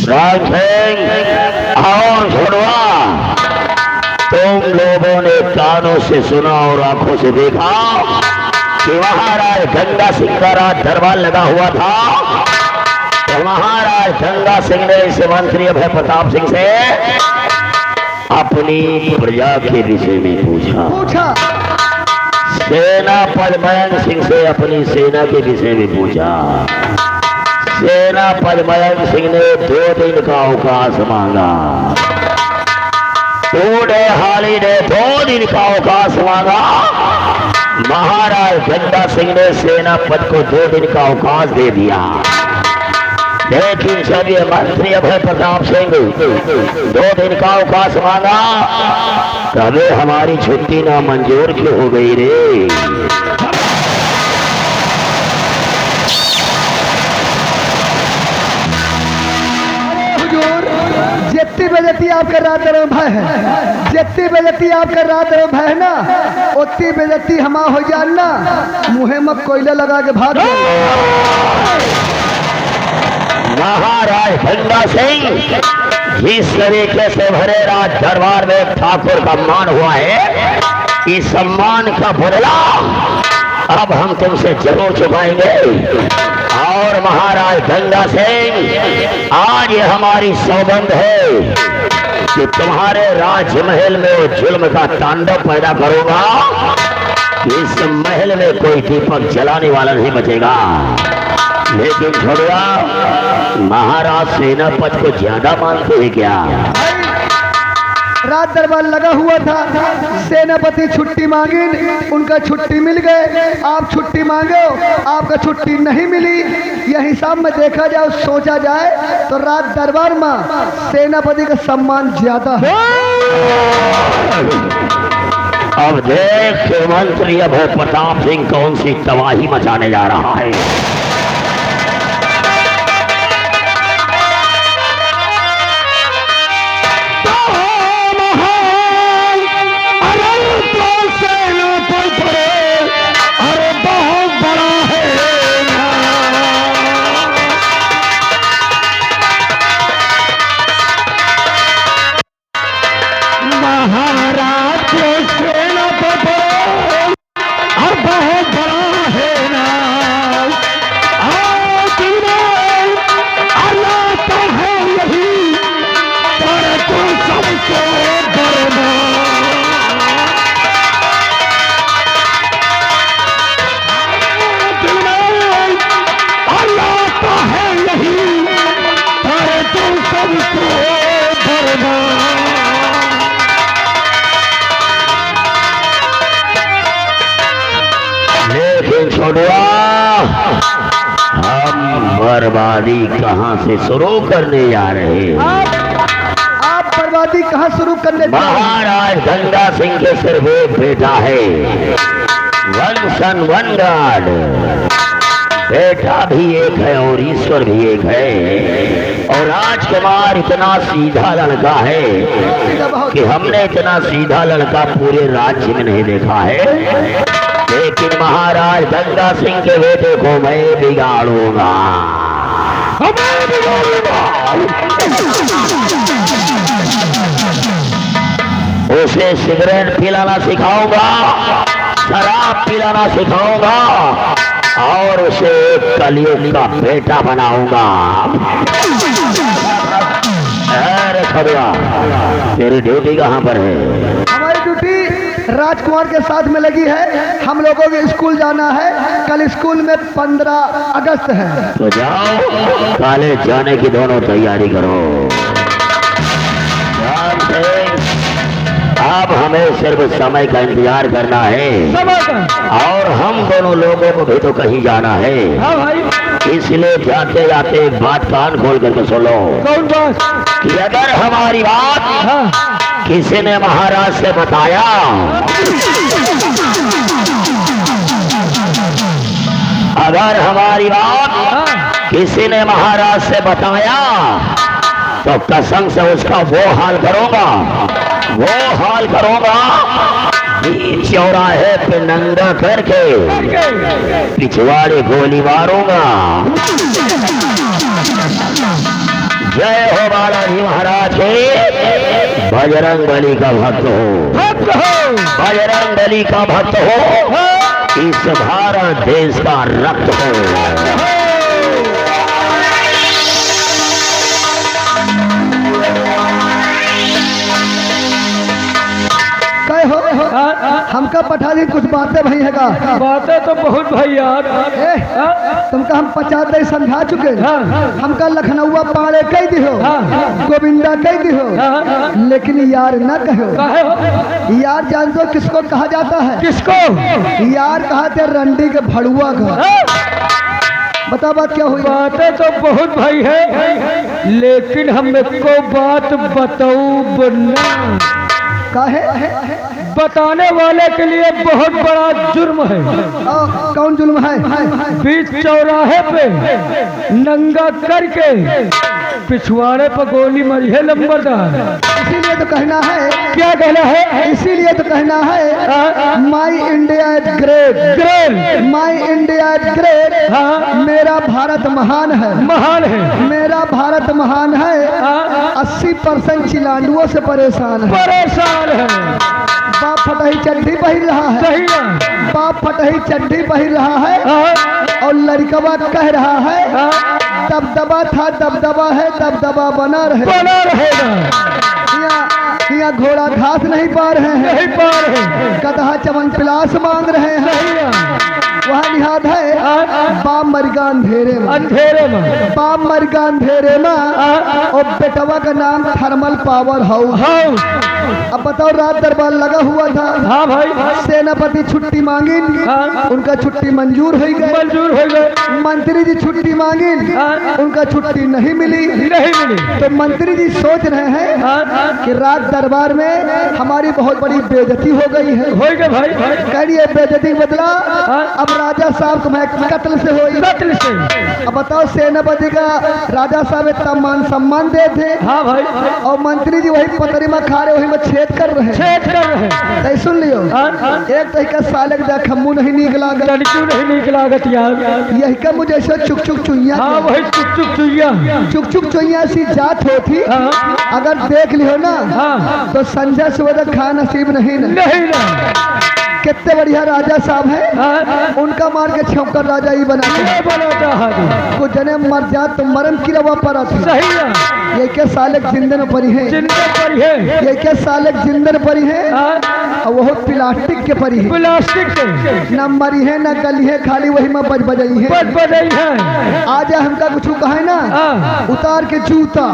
राज सिंह और छोड़वा, तुम लोगों ने कानों से सुना और आंखों से देखा कि महाराज गंगा सिंह का राज दरबार लगा हुआ था। तो महाराज गंगा सिंह ने इस मंत्री अभय प्रताप सिंह से अपनी प्रजा के विषय में पूछा। सेनापति मयंक सिंह से अपनी सेना के विषय में पूछा। सेनापति मयंक सिंह ने 2 दिन का अवकाश मांगा। बूढ़े हाली ने 2 दिन का अवकाश मांगा। महाराज गंगा सिंह ने सेनापति को 2 दिन का अवकाश दे दिया। लेकिन जब ये मंत्री अभय प्रताप सिंह 2 दिन का अवकाश मांगा, तभी हमारी छुट्टी ना मंजूर क्यों हो गई रे? जितनी बेजती आपका रात दर भय है, जितनी बेजती आपका रात दर भय है ना, उतनी बेजती हम हो जानना मुँह में कोयला लगा के भाग। महाराज गंगा सिंह, जिस तरीके से भरे राज दरबार में ठाकुर का मान हुआ है, इस सम्मान का बदला अब हम तुमसे जरूर चुकाएंगे। और महाराज गंगा सिंह, आज ये हमारी सौगंध है कि तुम्हारे राजमहल में जुल्म का तांडव पैदा करूंगा। इस महल में कोई दीपक जलाने वाला नहीं बचेगा। लेकिन छोड़वा, महाराज सेनापति को ज्यादा मानते हैं क्या? रात दरबार लगा हुआ था, सेनापति छुट्टी मांगी, उनका छुट्टी मिल गए। आप छुट्टी मांगो, आपका छुट्टी नहीं मिली। यह हिसाब में देखा जाए, सोचा जाए तो रात दरबार में सेनापति का सम्मान ज्यादा है। अब देख मंत्री अभय प्रताप सिंह कौन सी तबाही मचाने जा रहा है। हम बर्बादी कहां से शुरू करने जा रहे हैं? आप बर्बादी कहां शुरू करने? महाराज गंगा सिंह के सिर्फ एक बेटा है, वन सन वन गॉड। बेटा भी एक है और ईश्वर भी एक है। और राजकुमार इतना सीधा लड़का है कि हमने इतना सीधा लड़का पूरे राज्य में नहीं देखा है। लेकिन महाराज गंगा सिंह के बेटे को मैं बिगाड़ूंगा। उसे सिगरेट पिलाना सिखाऊंगा, शराब पिलाना सिखाऊंगा और उसे कलयुग का बेटा बनाऊंगा। अरे खबरा, तेरी ड्यूटी कहाँ पर है? हमारी ड्यूटी राजकुमार के साथ में लगी है। हम लोगों को स्कूल जाना है। कल स्कूल में 15 अगस्त है। तो जाओ, कॉलेज जाने की दोनों तैयारी करो। अब हमें सिर्फ समय का इंतजार करना है और हम दोनों लोगों को भी तो कहीं जाना है। हाँ भाई। इसलिए जाते जाते एक बात कान खोल करके सुनो। कौन बात? कि अगर हमारी बात किसी ने महाराज से बताया, अगर हमारी बात किसी ने महाराज से बताया तो कसम से उसका वो हाल करूंगा, वो हाल करूंगा। चौराहे पे नंगा करके पिछवाड़े गोली मारूंगा। जय हो बालाजी महाराज के। बजरंग बली का भक्त हो, बजरंग बली का भक्त हो, इस भारत देश का रक्त हो। कहे हो हमका पठा दी कुछ बातें भई हैगा। बातें तो बहुत भाई यार। तुमका हम 50 दे समझा चुके। हमका लखनऊआ पाड़े कह दी हो, गोविंदा कह दी हो, लेकिन यार न कहो। यार जानते हो किसको कहा जाता है? किसको? यार कहते रंडी के भड़ुआ का। बता बात क्या हुई? बातें तो बहुत भाई है, लेकिन हमको बात बताऊ बना। काहे? बताने वाले के लिए बहुत बड़ा जुर्म है। कौन जुल्म है? बीच चौराहे पे नंगा करके पिछवाड़े पर गोली मरी है नंबरदार। इसीलिए तो कहना है। क्या कहना है? इसीलिए तो कहना है my India is great, great, my India is great. मेरा भारत महान है, महान है, मेरा भारत महान है। 80% चिलांडुओं से परेशान है, परेशान है। बाप फटही चड्डी पहिर रहा है, सही है। बाप फटही चड्डी पहिर रहा है और लड़कवा कह रहा है दबदबा था, दबदबा है, दबदबा बना रहे, बना रहेगा। यहाँ घोड़ा घास नहीं पा रहे हैं, नहीं पा रहे, गधा चमन पिलास मांग रहे हैं। नहीं है। वहाँ निहाद है बाप मरगा अंधेरे में, अंधेरे में, बाप मरगा अंधेरे में। और बेटवा का नाम थर्मल पावर हाउस। अब बताओ रात दरबार लगा हुआ था। हाँ भाई। सेनापति छुट्टी मांगी, उनका छुट्टी मंजूर हो गई, मंजूर हो गए। मंत्री जी छुट्टी मांगी, उनका छुट्टी नहीं मिली, नहीं मिली। तो मंत्री जी सोच रहे हैं कि रात दरबार में हमारी बहुत बड़ी बेइज्जती हो गई है। हो गए भाई। कह रही है बेइज्जती बदला अब राजा साहब को मैं कत्ल से हो, कत्ल से। अब बताओ सेनापति का राजा साहब इतना मान सम्मान दे थे। हाँ भाई। और मंत्री जी वही पतरी में खा रहे, वही में छेद कर रहे, छेद कर रहे। तो सुन लियो एक तरीका साले का खम्मू नहीं निकला, लड़कियों नहीं निकला गत यार। यही का मुझे ऐसा चुक चुक चुइया। हाँ वही चुक चुक चुइया, चुक चुक चुइया सी जात होती। अगर देख लियो ना तो संजय सुबह खा नसीब नहीं ना। नहीं ना। कितने बढ़िया राजा साहब है, उनका मार के छौकर राजा ही बनाता है। कुछ जने मर जा तो मरम की रवा पर। सही है। ये क्या साले जिंदन परी है, जिंदन परी है। ये क्या साले जिंदन परी है और वो प्लास्टिक के परी है, प्लास्टिक के। न मरी है न गली है, खाली वही में बज बजाई है, बज बजाई है। आजा हमका कुछ कहा है ना, उतार के जूता,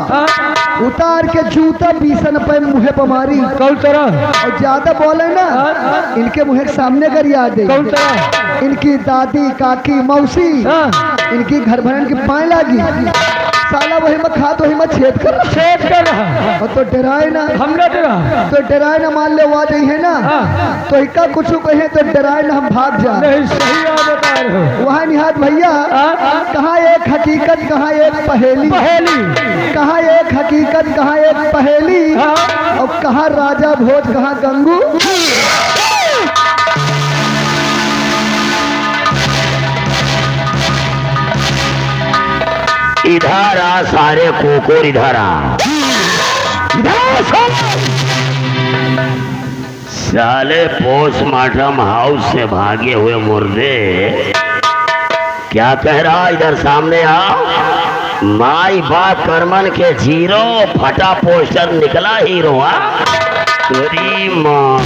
उतार के जूता 20 रुपए मुहे पर मारी। कौन तरह? और ज्यादा बोले ना इनके मुहे के सामने कर याद है। कौन तरह? इनकी दादी काकी मौसी इनकी घर भरन की पाए लागी। साला वही में खा तो वही में छेद कर रहा। और तो डराए ना, हमने डरा तो डराए ना, मान ले वो जाइए ना तो इका कुछ कहे तो डराए ना, हम भाग जा। नहीं सही बता रहे हो। वहाँ निहाद भैया कहाँ एक हकीकत, कहाँ एक पहेली, पहेली। कहाँ एक हकीकत, कहाँ एक पहेली, और कहाँ राजा भोज, कहाँ गंगू। इधर आ सारे कुकुर, इधर आ, साले पोस्टमार्टम हाउस से भागे हुए मुर्दे। क्या कह रहा? इधर सामने आ। माई बाप करमन के जीरो, फटा पोस्टर निकला हीरो। तेरी माँ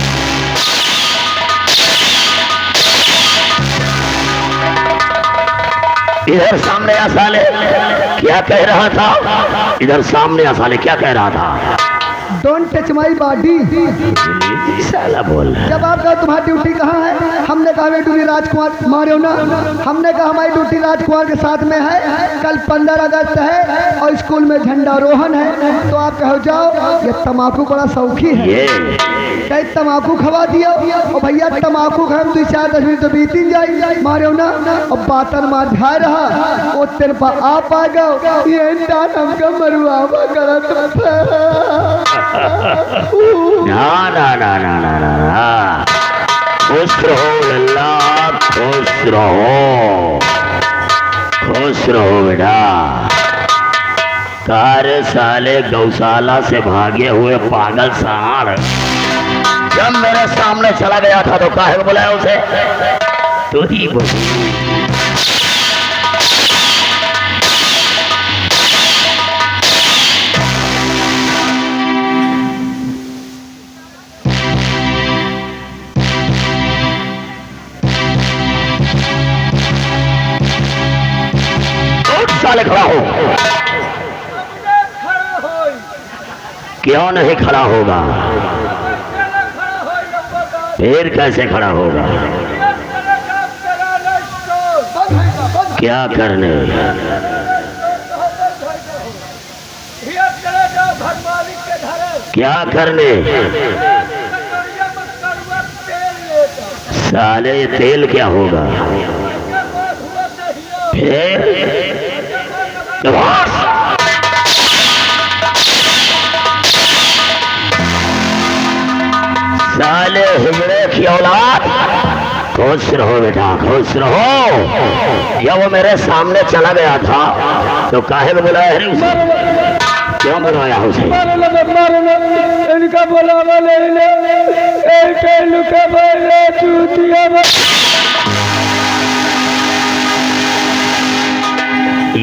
इधर सामने आ साले, क्या कह रहा था? इधर सामने आ साले, क्या कह रहा था? Don't touch my body. साला बोल। जब आप कहा तुम्हारी ड्यूटी कहाँ है, हमने कहा मेरी ड्यूटी राजकुमार मारे ना, हमने कहा हमारी ड्यूटी राजकुमार के साथ में है। कल 15 अगस्त है और स्कूल में झंडारोहण है, तो आप कहो जाओ। ये तम्बाकू बड़ा शौकी है, कहीं तम्बाकू खवा दिया। और भैया तम्बाकू खा 2-4-10 मिनट तो बीती जाए, मारे ना। और बातन मार ध्यान रहा वो तेरे पर आप आ गए, ये हमका मरुआवा करत। ना ना ना ना ना ना, खुश रहो लल्ला, खुश रहो, खुश रहो बेटा। कार साले गौशाला से भागे हुए पागल सांड जब मेरे सामने चला गया था तो काहे को बुलाया उसे? तू ही बोल। साले खड़ा हो। क्यों नहीं खड़ा होगा? फिर कैसे खड़ा होगा? क्या करने? क्या करने? साले ये तेल क्या होगा? फिर साले हिजड़े की औलाद, खुश रहो बेटा, खुश रहो। जब वो मेरे सामने चला गया था तो काहे में बुलाया है उसे? क्यों बुलाया उसे? इनका बुलावा ले ले,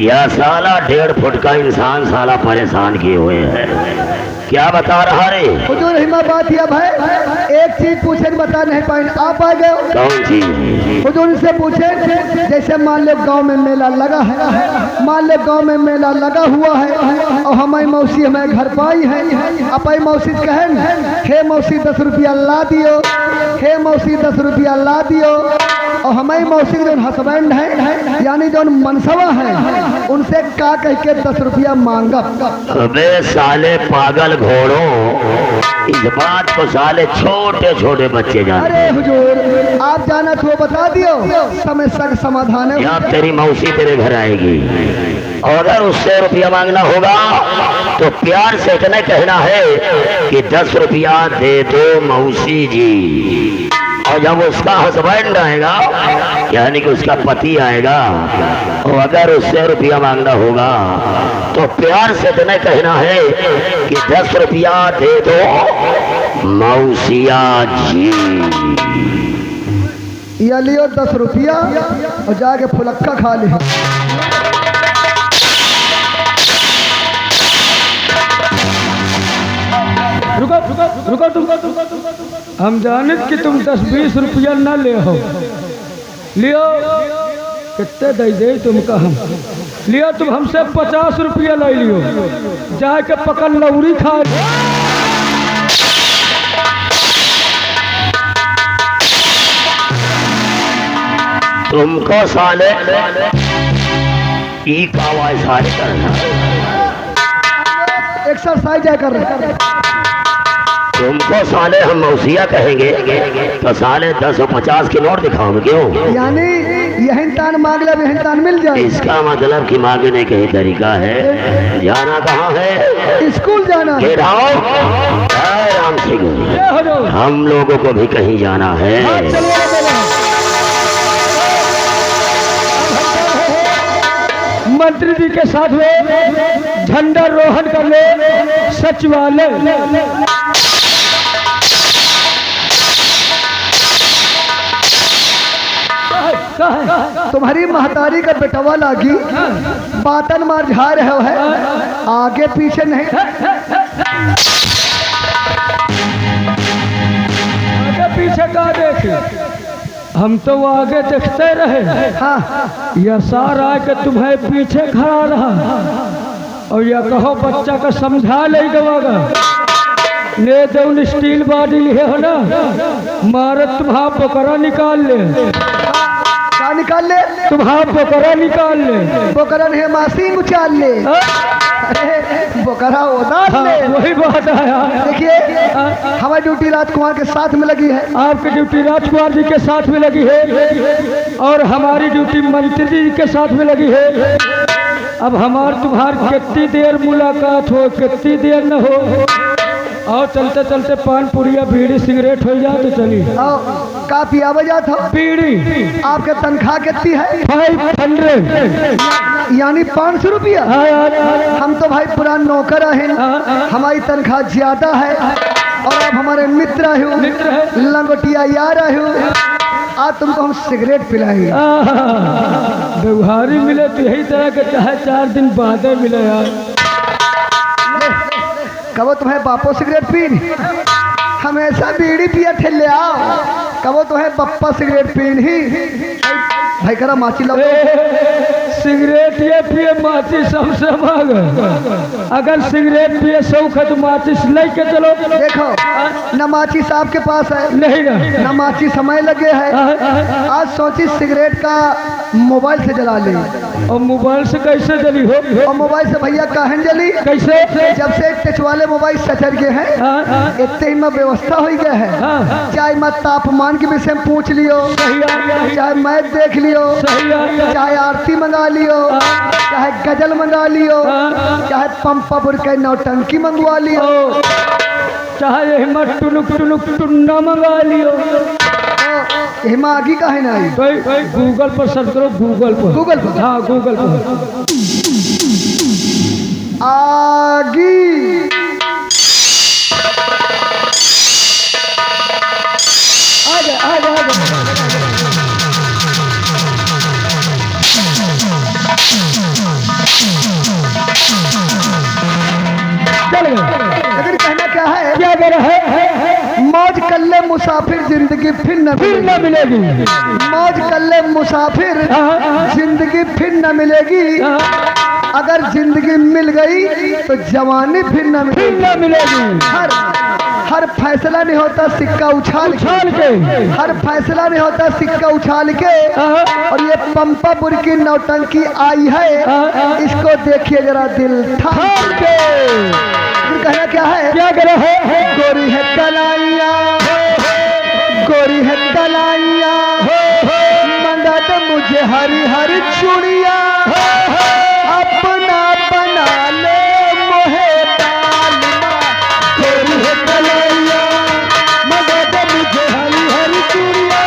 यह साला 1.5 फुट का इंसान साला परेशान किए हुए है। क्या बता रहा रे? हुजूर हिमा बात यह भाई, एक चीज पूछे बता नहीं पाए, आप आ गए। कौन चीज? हुजूर से पूछे, जैसे मान लो गांव में मेला लगा है, मान लो गांव में मेला लगा हुआ है और हमारी मौसी हमारे घर पाई है, अपनी मौसी कहें, हे मौसी 10 रुपया ला दियो, हे मौसी 10 रुपया ला दियो। और हमारी मौसी जो हस्बैंड है यानी जो मनसवा है उनसे का कह के 10 रुपया मांगा। अबे साले पागल घोड़ों, इस बात को साले छोटे छोटे बच्चे जानते। अरे हुजूर आप जाना तो बता दियो, समस्या का समाधान है। यहाँ तेरी मौसी तेरे घर आएगी और अगर उससे रुपया मांगना होगा तो प्यार से इतना कहना है कि 10 रुपया दे दो मौसी जी। और जब उसका हस्बैंड आएगा यानी कि उसका पति आएगा और अगर उससे रुपया मांगना होगा तो प्यार से इतना कहना है कि 10 रुपया दे दो मौसिया जी। या लियो 10 रुपया और जाके फुलक्का खा ले। रुको तुम, हम जाने कि तुम 10-20 रुपया ना ले हो, लियो कितने दे तुमका हम लियो, तुम हमसे 50 रुपया ले लियो, जाके पकड़ लौरी खा। तुमको साले ई कावाई सारे करना, एक्सरसाइज कर रहे। तुमको साले हम मौसिया कहेंगे तो साले 10 और 50 के नोट दिखाओगे क्यों? यानी यही तान मांग ले यही तान मिल जाए। इसका मतलब कि मांगने का ही तरीका है। जाना कहाँ है? स्कूल जाना है। राम सिंह, हम लोगों को भी कहीं जाना है। मंत्री जी के साथ में झंडा रोहन करने सचिवालय। तुम्हारी महतारी का बेटवा लागी बातन मार झा रहे है, आगे पीछे नहीं। आगे पीछे का देखे, हम तो वो आगे देखते रहे। हाँ यह सारा के तुम्हें पीछे खड़ा रहा और यह कहो बच्चा का समझा ले गवागा ने जो स्टील बॉडी लिए हो ना, मारत तुम्हारा बकरा निकाल ले। क्या निकाल ले? तुम्हारा बकरा निकाल ले। बकरा है मासी उचाल ले, बकरा उदार ले। वही बात आया। देखिए हमारी ड्यूटी राजकुमार के साथ में लगी है, आपकी ड्यूटी राजकुमार जी के साथ में लगी है और हमारी ड्यूटी मंत्री जी के साथ में लगी है। अब हमार तुम्हार कितनी देर मुलाकात हो, कितनी देर न हो, और चलते चलते पान पुड़िया बीड़ी सिगरेट हो जाए तो चली। का पिया बजा था बीड़ी आपके तनख्वाह कितनी है? 500 यानी 500 रुपया। हम तो भाई पुरान नौकर हैं, हमारी तनख्वाह ज्यादा है और आप हमारे मित्र हो, लंगोटिया यार हो, आज तुमको हम सिगरेट पिलाएंगे। व्यवहारी मिले तो यही तरह के चाहे 4 दिन बाद मिले यार। कबो तुम्हें बापो सिगरेट पीन, हमेशा बीड़ी पिया थे ले आओ। कबो तुम्हें बप्पा सिगरेट पीन ही भाई करा माची लो। सिगरेट ये पिए माचिस हमसे मांग। अगर सिगरेट पिए शौक है तो माचिस लेके चलो। देखो न माचिस आपके पास है, नहीं ना न माचिस समय लगे है। आज सोची सिगरेट का मोबाइल से जला ले। और मोबाइल से कैसे जली हो? और मोबाइल से भैया काहन जली? कैसे? जब से टच वाले मोबाइल सचर गए हैं, इतने ही में व्यवस्था हो गया है। चाहे मत तापमान के विषय में पूछ लियो, चाहे मैच देख लियो, चाहे आरती मंगा लियो, चाहे गजल मंगा लियो, चाहे पंपापुर के नौटंकी मंगवा लियो, चाहे हिम्मत टुनुक टुनुक टुन्ना मंगा लियो। हिमा आगी का है ना? गूगल पर सर्च करो, गूगल पर। गूगल पर? हाँ गूगल पर आगी। आजा आजा आजा। लेकिन कहना क्या है? क्या कह रहा है? मौज कल्ले मुसाफिर जिंदगी फिर न मिलेगी। मौज कल्ले मुसाफिर जिंदगी फिर न मिलेगी। अगर जिंदगी मिल गई तो जवानी फिर न मिलेगी। हर फैसला नहीं होता सिक्का उछाल के। हर फैसला नहीं होता सिक्का उछाल के। और ये पंपापुर की नौटंकी आई है, इसको देखिए जरा दिल थाम के। कहना क्या है? क्या कह रहा है? गोरी है कलाइया, गोरी है कलाइया, मंगा दे मुझे हरी हरी चूड़िया, अपना बना ले मोहे डालना। गोरी है कलाइया, मंगा दे मुझे हरी हरी चूड़िया,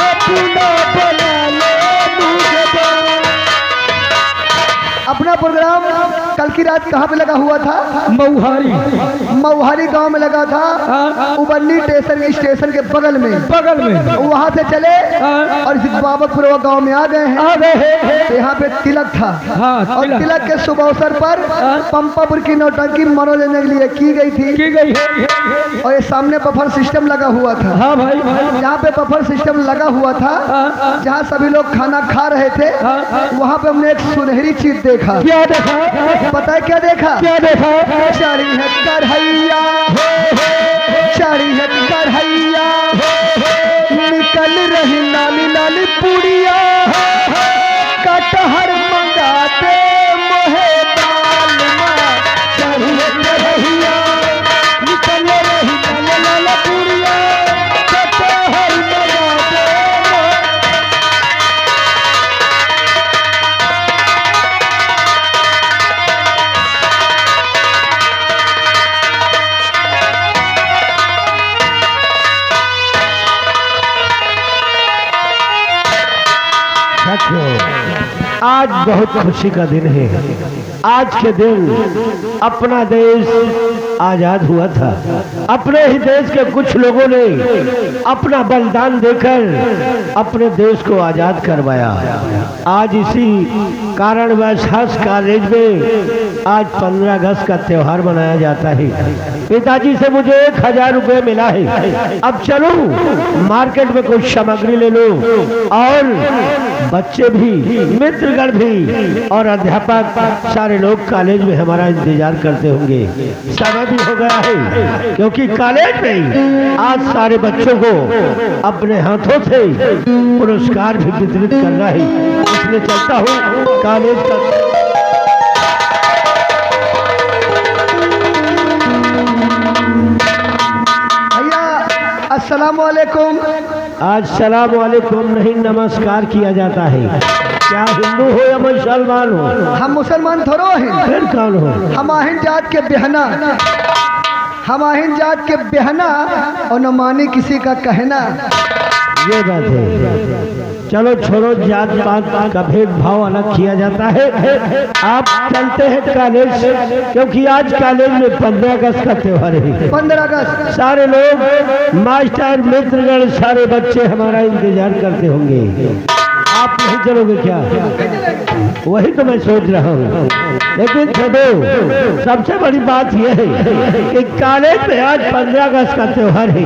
अपना बना ले मुझे डालना। अपना प्रोग्राम कल की रात कहाँ पे लगा हुआ था? मऊहारी गांव में लगा था। उबन्नी स्टेशन के बगल में। वहाँ से चले और बाबकपुर गांव में आ गए हैं। तो यहाँ पे तिलक था। और तिलक के शुभ अवसर पर पंपापुर की नौटंकी मनोरंजन के लिए की गई थी। और ये सामने बफर सिस्टम लगा हुआ था। हाँ भाई, जहाँ पे बफर सिस्टम लगा हुआ था, जहाँ सभी लोग खाना खा रहे थे, वहाँ पे हमने एक सुनहरी चीज देखा। क्या देखा? पता है क्या देखा? क्या देखा? चारी है कढ़ैया, चारी है कढ़ैया, निकल रही लाली लाली पूड़िया, कटहर मंगा दे मोहे डालना। चारी है कढ़ैया, निकल रही लाली लाली पूड़िया, कटहर मंगा दे। आज बहुत खुशी का दिन है। आज के दिन अपना देश आजाद हुआ था। अपने ही देश के कुछ लोगों ने अपना बलिदान देकर अपने देश को आजाद करवाया। आज इसी कारणवश कॉलेज में आज 15 अगस्त का त्योहार मनाया जाता है। पिताजी से मुझे 1000 रुपये मिला है। अब चलो मार्केट में कुछ सामग्री ले लो और बच्चे भी, मित्रगण भी और अध्यापक सारे लोग कॉलेज में हमारा इंतजार करते होंगे। समय भी हो गया है क्योंकि कॉलेज में आज सारे बच्चों को अपने हाथों से पुरस्कार भी वितरित करना है। इसलिए चलता हूँ कॉलेज का। अस्सलाम वालेकुम। आज सलाम वालेकुम नहीं, नमस्कार किया जाता है। क्या हिंदू हो या मुसलमान हो? हम मुसलमान थोड़ो हैं। फिर कौन हो? हम आहिन जात के बिहना। हमाहिन जात के बहना और न माने किसी का कहना। ये बात है। चलो छोड़ो, जात पात का भेदभाव अलग किया जाता है। आप चलते हैं कॉलेज, क्योंकि आज कॉलेज में 15 अगस्त का त्योहार है। 15 अगस्त सारे लोग, मास्टर मित्रगण, सारे बच्चे हमारा इंतजार करते होंगे। आप नहीं चलोगे क्या? वही तो मैं सोच रहा हूँ। लेकिन छोड़ो, सबसे बड़ी बात यह है कि कॉलेज में आज 15 अगस्त का त्योहार है।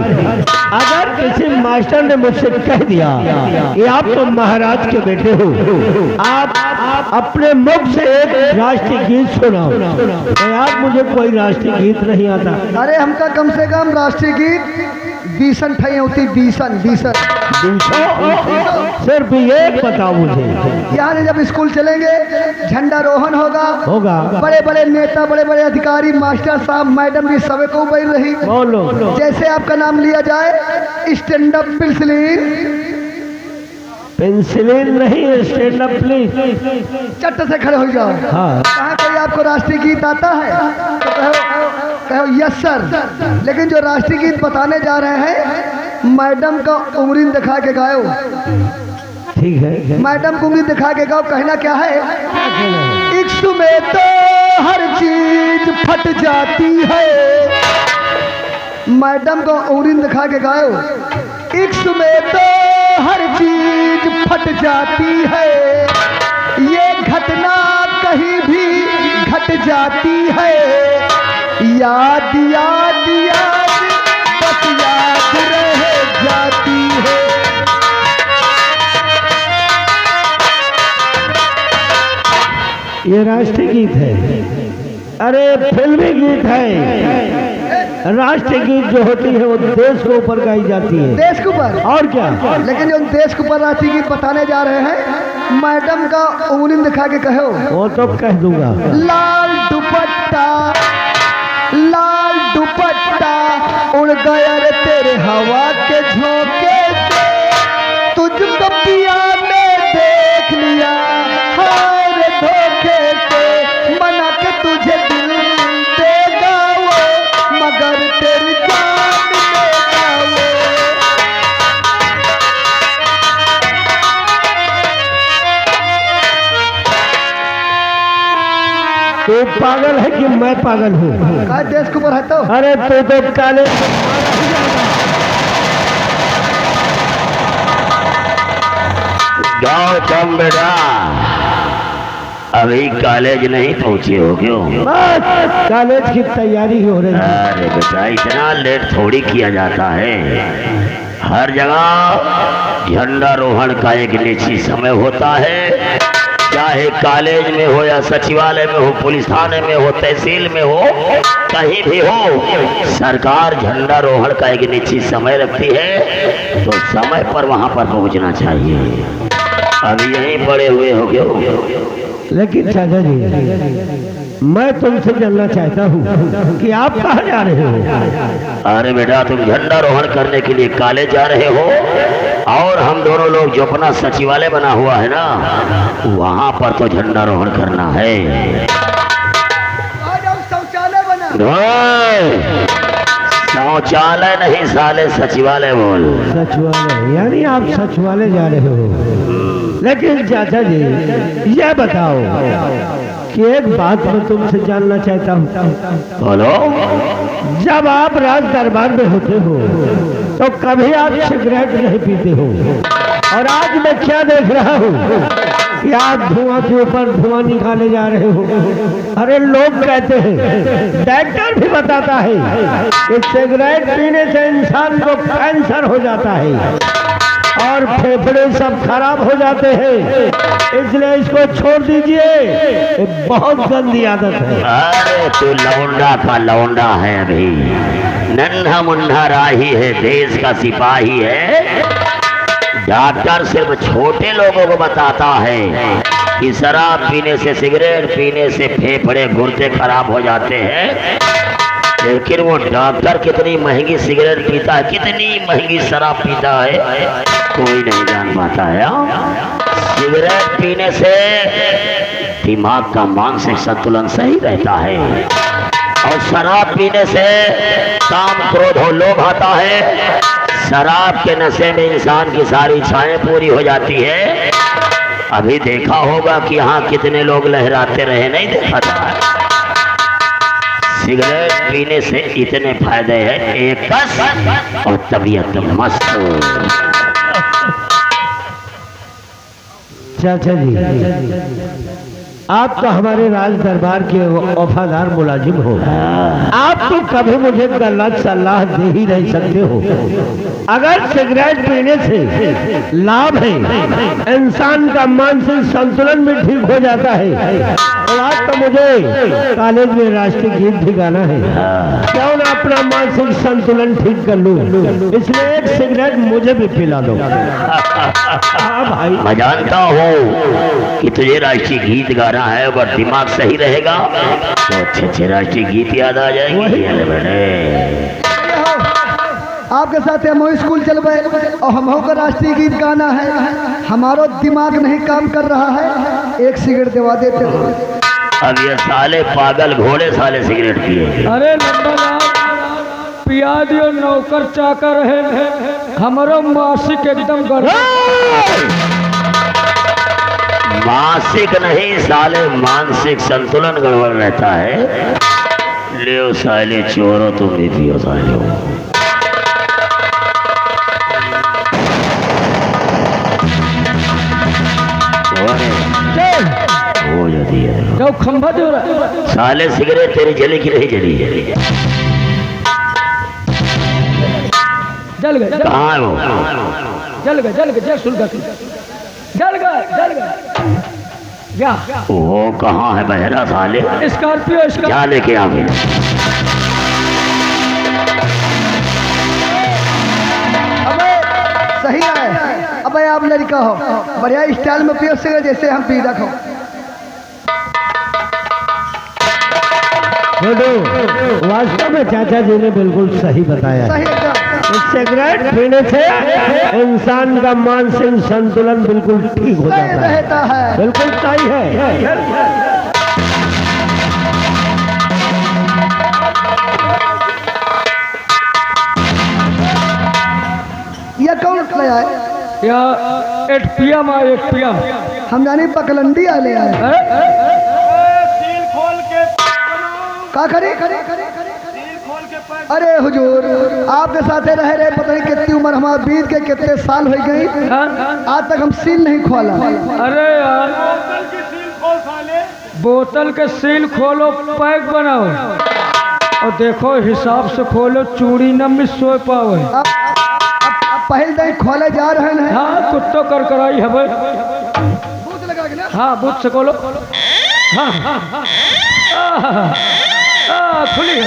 अगर किसी मास्टर ने मुझसे कह दिया कि आप तो महाराज के बेटे हो, आप अपने मुख से एक राष्ट्रीय गीत सुनाओ, तो यार मुझे कोई राष्ट्रीय गीत नहीं आता। अरे हमका कम से कम राष्ट्रीय गीत बीसन ठई होती, बीसन बीसन सिर्फ ये बताओ मुझे। यहाँ से जब स्कूल चलेंगे झंडारोहण होगा, बड़े बड़े नेता, बड़े बड़े अधिकारी, मास्टर साहब, मैडम भी सब को बैठ रही। बोलो। जैसे आपका नाम लिया जाए, स्टैंड अप पेंसिलिन नहीं, स्टैंड अप प्लीज। चट्ट से खड़े हो जाओ। हाँ। कहा कोई आपको राष्ट्रीय गीत आता है तो कहो यस सर। लेकिन जो राष्ट्रीय गीत बताने जा रहे हैं, मैडम का उंगली दिखा के गाओ। ठीक है। मैडम को उंगली दिखा के गाओ। कहना क्या है? इश्क में तो हर चीज फट जाती है। मैडम को उंगली दिखा के गाओ। इश्क में तो हर चीज फट जाती है, ये घटना कहीं भी घट जाती है। याद याद याद बस याद रह जाती है। ये राष्ट्रीय गीत है। अरे फिल्मी गीत है। राष्ट्रीय गीत जो होती है वो देश के ऊपर गाई जाती है। देश के ऊपर? और क्या? लेकिन जो देश के ऊपर राष्ट्रीय गीत बताने जा रहे हैं, मैडम का उंगली दिखा के कहो। वो तो कह दूंगा। लाल दुपट्टा उड़ गया रे तेरे हवा के झोंके से, तुझको पिया में देख लिया हार धोखे से। मना के तुझे दिल देगा वो, मगर तेरी जान देगा वो। तू पागल है कि मैं पागल हूँ? का देश के ऊपर है तो? अरे तू तो काले गौतम बेटा, अभी कॉलेज नहीं पहुंचे हो क्यों? बस कॉलेज की तैयारी हो रही है। अरे बेटा, इतना लेट थोड़ी किया जाता है। हर जगह झंडारोहण का एक निश्चित समय होता है, चाहे कॉलेज में हो या सचिवालय में हो, पुलिस थाने में हो, तहसील में हो, कहीं भी हो, सरकार झंडारोहण का एक निश्चित समय रखती है, तो समय पर वहां पर पहुंचना चाहिए। अभी यहीं पड़े हुए हो क्यों? लेकिन चाचा जी, मैं तुमसे जानना चाहता हूँ कि आप कहाँ जा रहे हो? अरे बेटा, तुम झंडारोहण करने के लिए कॉलेज जा रहे हो, और हम दोनों लोग जो अपना सचिवालय बना हुआ है ना, वहां पर तो झंडारोहण करना है। शौचालय बना। शौचालय नहीं साले, सचिवालय बोल। सचिवालय? यानी आप सचिवालय जा रहे हो। लेकिन चाचा जी, यह बताओ कि एक बात मैं तुमसे जानना चाहता हूँ। बोलो। जब आप राज दरबार में होते हो तो कभी आप सिगरेट नहीं पीते हो, और आज मैं क्या देख रहा हूँ कि आप धुआं के ऊपर धुआं निकाले जा रहे हो। अरे लोग कहते हैं, डॉक्टर भी बताता है कि सिगरेट पीने से इंसान को कैंसर हो जाता है और फेफड़े सब खराब हो जाते हैं, इसलिए इसको छोड़ दीजिए। ये बहुत गंदी आदत है। अरे तू लौंडा का लौंडा है, अभी नन्हा मुन्ना राही है, देश का सिपाही है। डॉक्टर सिर्फ छोटे लोगों को बताता है कि शराब पीने से, सिगरेट पीने से फेफड़े गुर्दे खराब हो जाते हैं, लेकिन वो डॉक्टर कितनी महंगी सिगरेट पीता है, कितनी महंगी शराब पीता है, कोई नहीं जान पाता है। सिगरेट पीने से दिमाग का मानसिक संतुलन सही रहता है, और शराब पीने से काम क्रोध और लोभ आता है। शराब के नशे में इंसान की सारी इच्छाएं पूरी हो जाती है। अभी देखा होगा कि यहाँ कितने लोग लहराते रहे, नहीं देखा था? सिगरेट पीने से इतने फायदे हैं, एक कस और तबीयत मस्त। चाचा जी, आप तो हमारे राज दरबार के वफादार मुलाजिम हो। आप तो कभी मुझे गलत सलाह दे ही नहीं सकते हो। अगर सिगरेट पीने से लाभ है, इंसान का मानसिक संतुलन भी ठीक हो जाता है, तो आज तो मुझे कॉलेज में राष्ट्रीय गीत भी गाना है। क्यों ना अपना मानसिक संतुलन ठीक कर लूं, इसलिए एक सिगरेट मुझे भी पिला दो। हाँ भाई, मैं जानता हूँ कि तुझे राष्ट्रीय गीत गाना है, अगर दिमाग सही रहेगा तो अच्छे अच्छे राष्ट्रीय गीत याद आ जाएंगे। आपके साथ हम स्कूल चल गए और हम का राष्ट्रीय गीत गाना है, हमारा दिमाग नहीं काम कर रहा है, एक सिगरेट दिवा देते। अब ये साले पागल घोड़े साले सिगरेट पिए। अरे नंबर पिया दियो, नौकर चाकर है, हमारो मासिक एकदम गड़बड़। मासिक नहीं साले, मानसिक संतुलन गड़बड़ रहता है। ले साले चोरो, तुम भी पियो साले। हो जाती है जो खंभा दे रहा साले, सिगरेट तेरी जली की नहीं जली है? जल गए, कहाँ है वो? जल गए, जल गए, जल सुलगा जल गए, जल गए। क्या वो कहाँ है बहरा साले? स्कॉर्पियो क्या लेके आ गए? अबे सही है, अबे आप लड़का हो, बढ़िया स्टाइल में पियो सिगरेट जैसे हम पी रखो। वास्तव में चाचा जी ने बिल्कुल सही बताया। सही एकदम। सिगरेट पीने से इंसान का मानसिक संतुलन बिल्कुल ठीक हो जाता है, रहता है। बिल्कुल सही है। यह कौन लाया है? या 8 PM आए, 8 PM हम जाने पकलंडी आले आए। का करे? अरे हुजूर, आपके साथे रह रहे पता नहीं कितनी उम्र हमारा बीत के कितने साल हो गई, आज तक हम सील नहीं खोला। अरे यार, बोतल के सील खोलो, पैक बनाओ और देखो हिसाब से खोलो, चूड़ी न मिस हो पाओ। अब पहले दिन खोले जा रहे हैं। हाँ, कुत्तो कर कराई है भाई। बूथ लगा के ना? हाँ, बूथ से खोलो। हाँ, खुली है,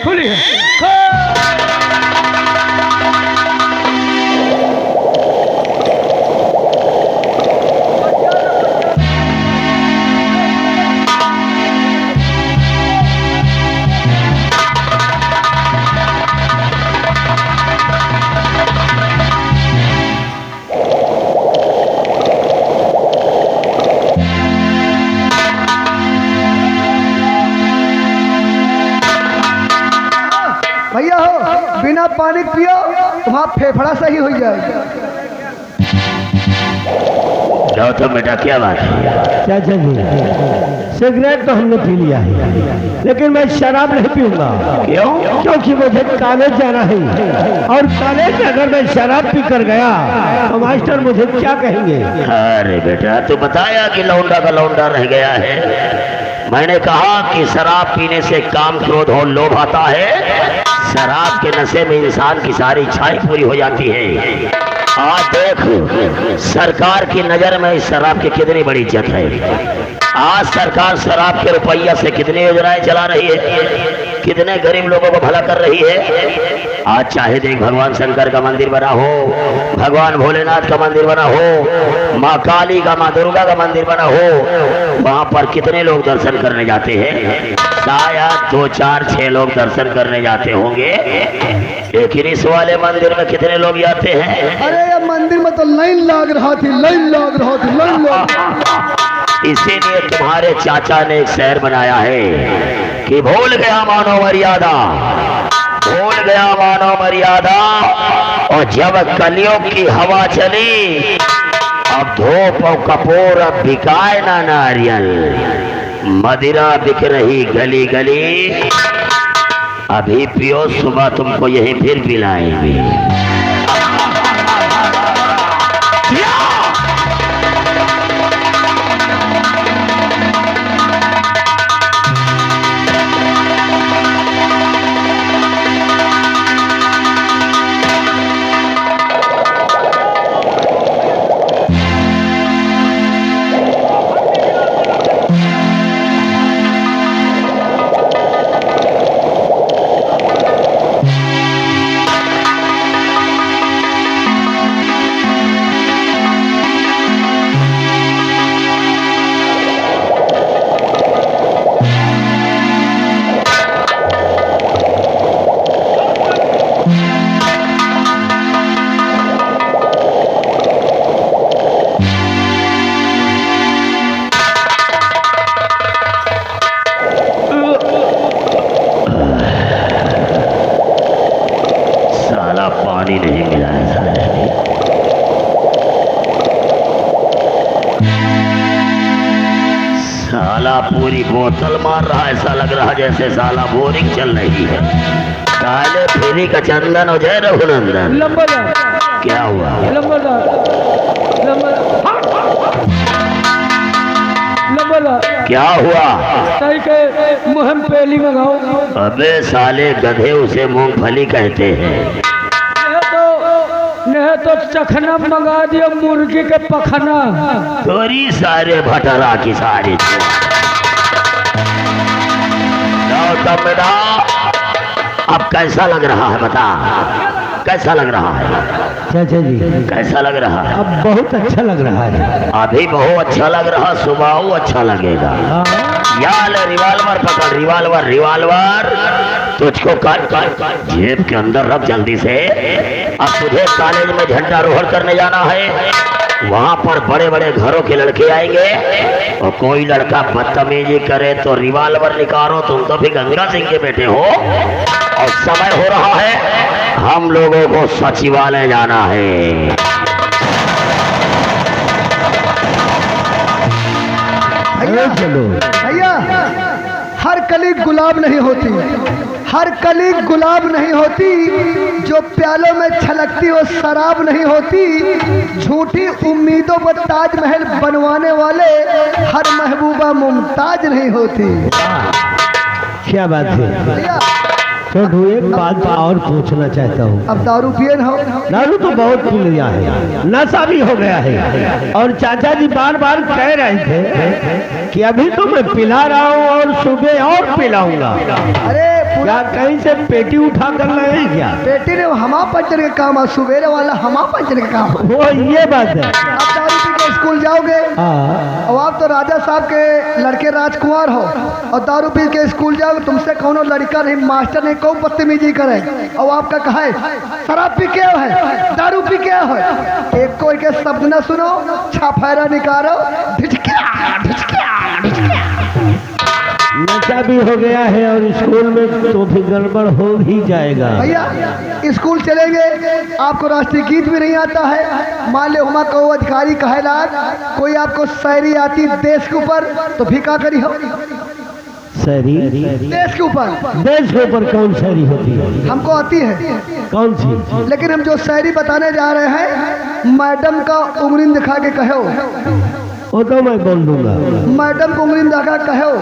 खुली है। भैया हो, बिना पानी पियो तुम्हारा फेफड़ा सही हो जाएगा। जाओ तो बेटा, क्या बात है? चाचा जी, सिगरेट तो हमने पी लिया है, लेकिन मैं शराब नहीं पीऊंगा। क्यों? क्योंकि मुझे कॉलेज जाना है, और कॉलेज अगर मैं शराब पी कर गया तो मास्टर मुझे क्या कहेंगे? अरे बेटा, तू बताया कि लौंडा का लौंडा रह गया है। मैंने कहा कि शराब पीने से काम क्रोध और लोभ आता है। शराब के नशे में इंसान की सारी इच्छाएं पूरी हो जाती है। आज देख, सरकार की नजर में इस शराब की कितनी बड़ी इज्जत है। आज सरकार शराब के रुपया से कितनी योजनाएं चला रही है, कितने गरीब लोगों को भला कर रही है। आज चाहे देख, भगवान शंकर का मंदिर बना हो, भगवान भोलेनाथ का मंदिर बना हो, माँ काली का, माँ दुर्गा का मंदिर बना हो, वहाँ पर कितने लोग दर्शन करने जाते हैं? शायद 2, 4, 6 लोग दर्शन करने जाते होंगे, लेकिन इस वाले मंदिर में कितने लोग जाते हैं? अरे ये मंदिर में तो लाइन लग रहा थी, लाइन लग रहा थी, लाइन लग। इसीलिए तुम्हारे चाचा ने एक शहर बनाया है कि भूल गया मानो मर्यादा, भूल गया मानो मर्यादा। और जब कलियुग की हवा चली, अब धूप और कपूर अब बिकाए ना नारियल, मदिरा बिक रही गली गली। अभी पियो, सुबह तुमको यहीं फिर पिलाएंगे। पानी नहीं मिला है साले। साला पूरी बोतल मार रहा है, ऐसा लग रहा जैसे साला बोरिंग चल रही है। काले फेरी का चंदन हो जाए रघुनंदन। लंबरदार क्या हुआ? लंबरदार क्या हुआ? सही के मुहम पेली मंगाओ। अबे साले गधे, उसे मूंगफली कहते हैं। नहीं तो चखना मंगा दिया, मुर्गी के पखना। तोरी सारे भटरा की सारी अब कैसा लग रहा है बता, कैसा लग रहा है? चाचा जी कैसा लग रहा है? अब बहुत अच्छा लग रहा है। अभी बहुत अच्छा लग रहा, सुबह अच्छा लगेगा। यार रिवाल्वर पकड़, रिवाल्वर रिवाल्वर तुझको काट काट जेब के अंदर रख जल्दी से। अब तुझे कॉलेज में झंडा रोहण करने जाना है। वहाँ पर बड़े बड़े घरों के लड़के आएंगे और कोई लड़का बदतमीजी करे तो रिवाल्वर निकालो। तुम तो भी गंगा सिंह के बेटे हो। और समय हो रहा है, हम लोगों को सचिवालय जाना है। चलो भैया, हर कली गुलाब नहीं होती, हर कली गुलाब नहीं होती। जो प्यालों में छलकती वो शराब नहीं होती। झूठी उम्मीदों पर ताजमहल बनवाने वाले हर महबूबा मुमताज नहीं होती। क्या बात है भैया, छोटू, एक बात और पूछना चाहता हूँ। अब दारू पिए ना हो? दारू तो बहुत पी लिया है, नशा भी हो गया है। और चाचा जी बार बार कह रहे थे कि अभी तो मैं पिला रहा हूँ और सुबह और पिलाऊंगा। अरे क्या कहीं से पेटी उठा कर लाए हैं क्या? बेटी ने हमा पंचर का काम है, सुबेरे वाला हमा पंचर का काम है। वो ये बात है। अब दारू पी के स्कूल जाओगे हाँ, और आप तो राजा साहब के लड़के राजकुमार हो और दारू पी के स्कूल जाओगे, तुमसे कौनो लड़का नहीं, मास्टर नहीं, कौन बदतमीजी करे। और आपका कहा है शराब पी के है, दारू पी के है, एक कोई के शब्द न सुनो, छाफेरा निकालो, ढिचकिया ढिचकिया ढिचकिया। नशा भी हो गया है और स्कूल में तो भी गड़बड़ हो ही जाएगा। भैया, स्कूल चलेंगे, आपको राष्ट्रीय गीत भी नहीं आता है। मान लो हमारा को अधिकारी कहेला, कोई आपको शायरी आती देश के ऊपर, तो भी का करी हो? शायरी देश के ऊपर। देश के ऊपर कौन शायरी होती है? हमको आती है। कौन सी? लेकिन हम जो शायरी बताने जा रहे हैं, मैडम का उंगली दिखा के कहो। वो तो मैं बोल दूंगा। मैडम को उंगली दिखा कहो।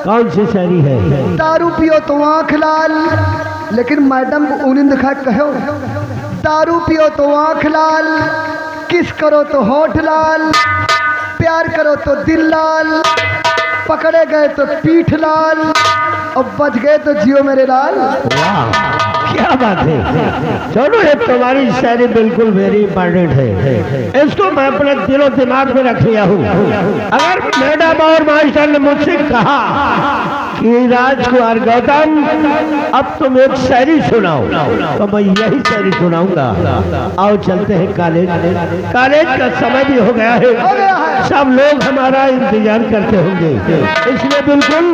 कौन सी शायरी है? दारू पियो तो आँख लाल, लेकिन मैडम को उंगली दिखा के कहो। दारू पियो तो आँख लाल, किस करो तो होठ लाल, प्यार करो तो दिल लाल, पकड़े गए तो पीठ लाल, और बच गए तो जियो मेरे लाल। वाह, क्या बात है। चलो, ये तुम्हारी शायरी बिल्कुल वेरी इंपॉर्टेंट है। इसको मैं अपने दिलो दिमाग में रख लिया हूँ। अगर मैडम और मास्टर ने मुझसे कहा कि राजकुमार गौतम अब तुम एक शायरी सुनाओ। तो मैं यही शायरी सुनाऊंगा। आओ चलते हैं कॉलेज। कॉलेज का समय भी हो गया है, सब लोग हमारा इंतजार करते होंगे, इसलिए बिल्कुल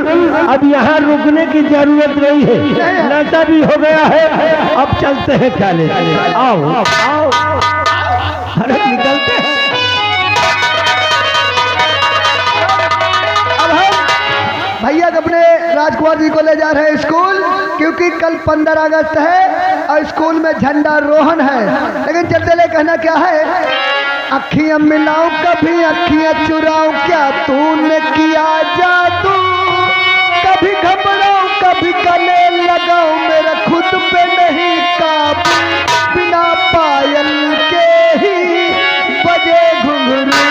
अब यहाँ रुकने की जरूरत नहीं है, नाश्ता भी हो गया है। अब चलते हैं कॉलेज। आओ आओ, अरे निकलते हैं। अब हम भैया अपने राजकुमार जी को ले जा रहे हैं स्कूल, क्योंकि कल 15 अगस्त है और स्कूल में झंडा रोहन है। लेकिन चलते ले कहना क्या है, अखियां मिलाऊं कभी अखियां चुराऊं, क्या तूने किया जादू, कभी घबराऊं कभी गले लगाऊं, मेरा खुद पे नहीं काबू, बिना पायल के ही बजे घुंघरू,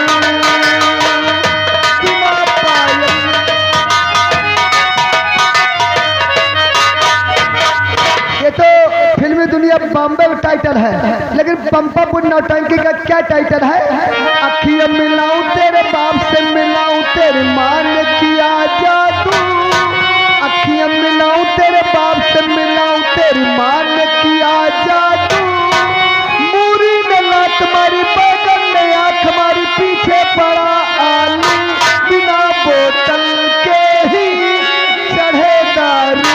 बिना पायल। ये तो फिल्मी दुनिया बॉम्बे में टाइटल है, लेकिन पंपापुर नौटंकी का क्या टाइटल है, अखियां मिलाऊं तेरे बाप से मिलाऊं, तेरी माँ ने किया जादू, अखियां मिलाऊं तेरे बाप से मिलाऊं, तेरी माँ ने किया जादू, मूरी ने लात मारी बैगन ने आंख मारी, पीछे पड़ा आलू, बिना बोतल के ही चढ़े दारू।